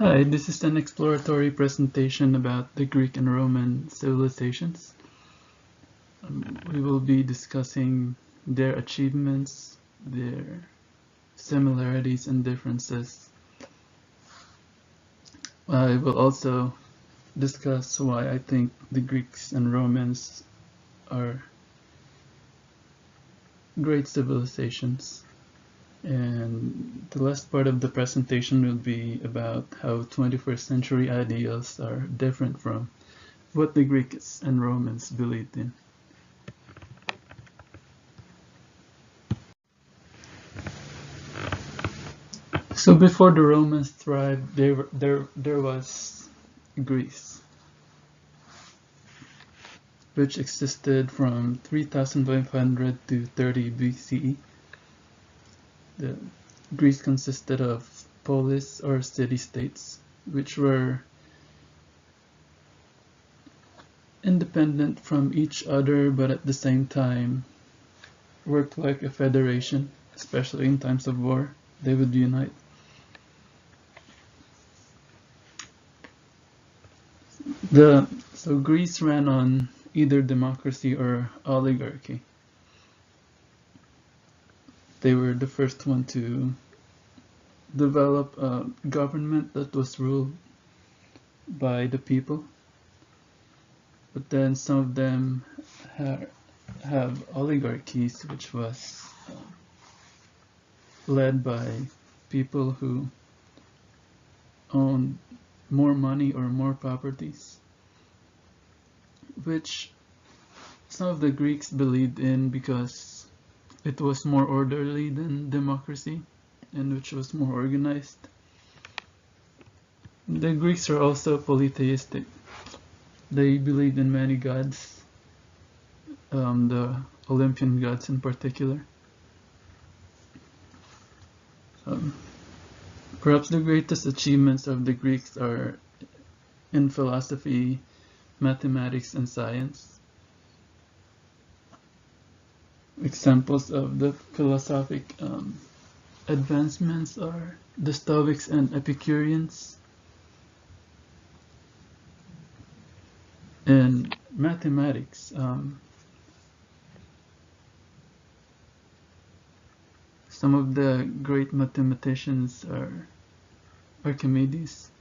Hi, this is an exploratory presentation about the Greek and Roman civilizations. We will be discussing their achievements, their similarities and differences. I will also discuss why I think the Greeks and Romans are great civilizations. And the last part of the presentation will be about how 21st century ideals are different from what the Greeks and Romans believed in. So before the Romans thrived, there was Greece, which existed from 3500 to 30 BCE. The Greece consisted of polis or city-states, which were independent from each other, but at the same time worked like a federation, especially in times of war. They would unite. So Greece ran on either democracy or oligarchy. They were the first one to develop a government that was ruled by the people, but then some of them have oligarchies, which was led by people who owned more money or more properties, which some of the Greeks believed in because it was more orderly than democracy and which was more organized. The Greeks are also polytheistic. They believed in many gods, the Olympian gods in particular. Perhaps the greatest achievements of the Greeks are in philosophy, mathematics, and science. Examples of the philosophic advancements are the Stoics and Epicureans. In mathematics, some of the great mathematicians are Archimedes.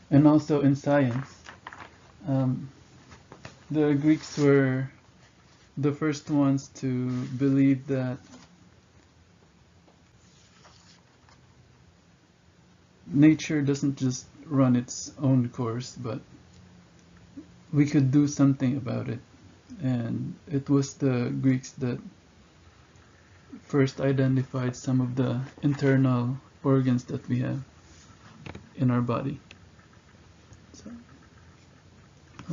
And also in science, the Greeks were the first ones to believe that nature doesn't just run its own course, but we could do something about it. And it was the Greeks that first identified some of the internal organs that we have in our body. So,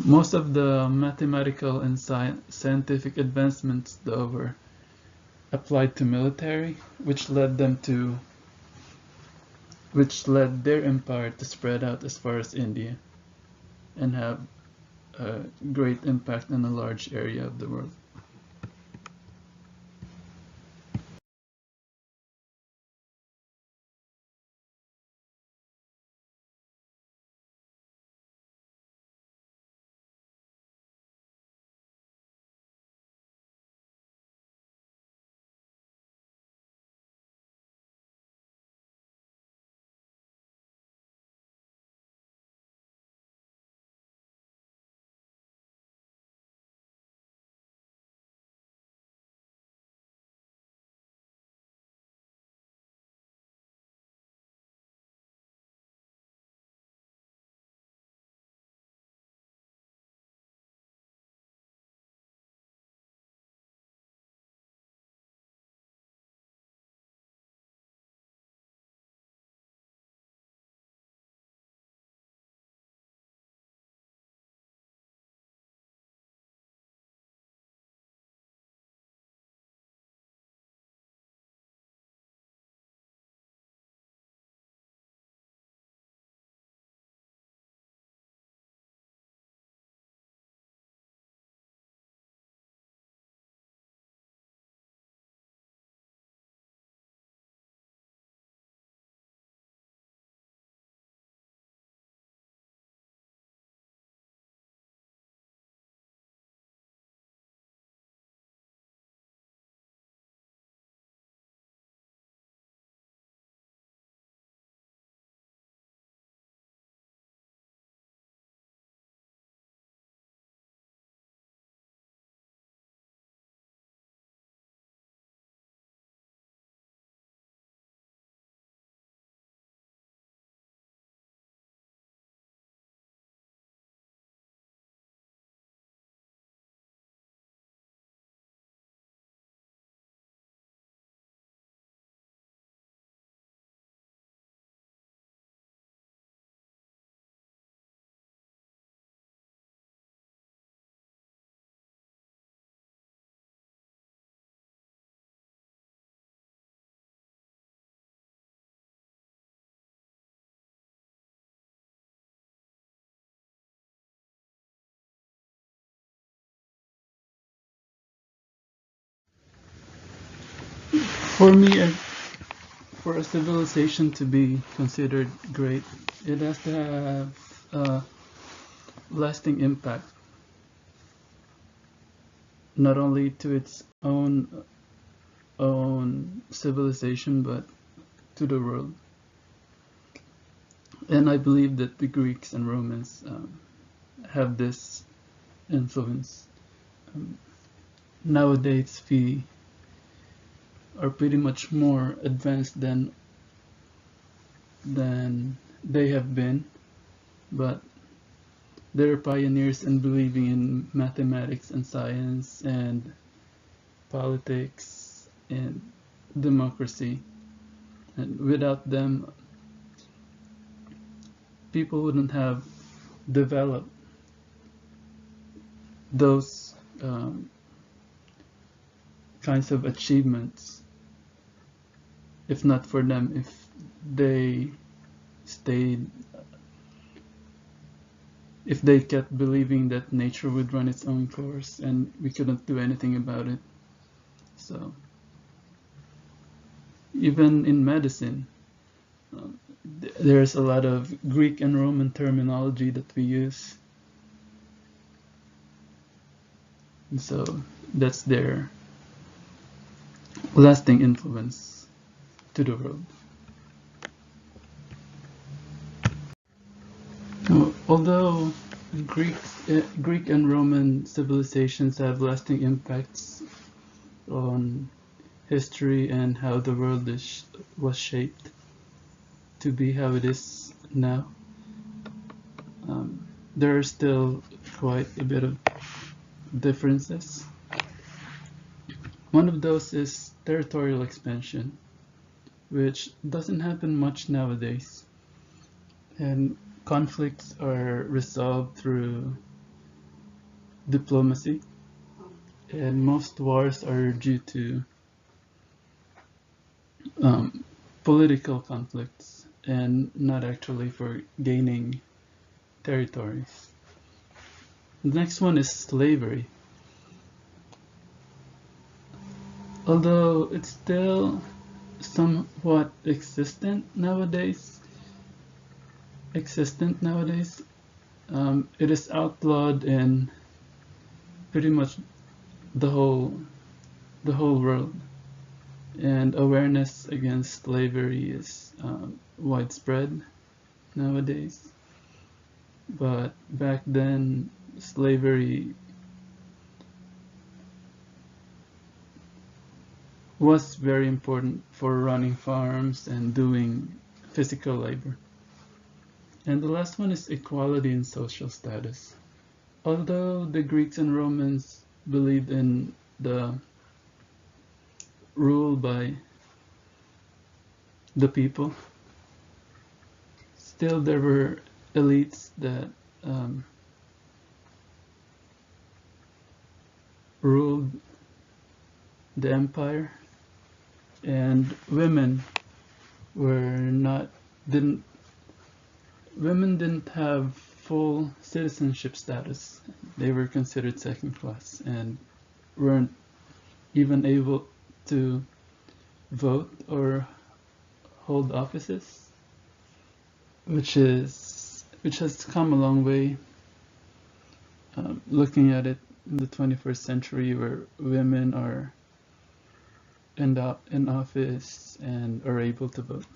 most of the mathematical and scientific advancements, though, were applied to military, which led their empire to spread out as far as India and have a great impact on a large area of the world. For me, for a civilization to be considered great, it has to have a lasting impact, not only to its own civilization, but to the world. And I believe that the Greeks and Romans have this influence. Um, Nowadays, we are pretty much more advanced than they have been, but they're pioneers in believing in mathematics and science and politics and democracy. And without them, people wouldn't have developed those kinds of achievements if not for them, if they stayed, if they kept believing that nature would run its own course and we couldn't do anything about it. So even in medicine, there's a lot of Greek and Roman terminology that we use. And so that's their lasting influence to the world. Although Greek and Roman civilizations have lasting impacts on history and how the world was shaped to be how it is now, there are still quite a bit of differences. One of those is territorial expansion, which doesn't happen much nowadays, and conflicts are resolved through diplomacy, and most wars are due to political conflicts and not actually for gaining territories. The next one is slavery. Although it's still somewhat existent nowadays, it is outlawed in pretty much the whole world, and awareness against slavery is widespread nowadays. But back then, slavery was very important for running farms and doing physical labor. And the last one is equality in social status. Although the Greeks and Romans believed in the rule by the people, still there were elites that ruled the empire, and women didn't have full citizenship status. They were considered second class and weren't even able to vote or hold offices, which has come a long way. Looking at it in the 21st century, where women are in office and are able to vote.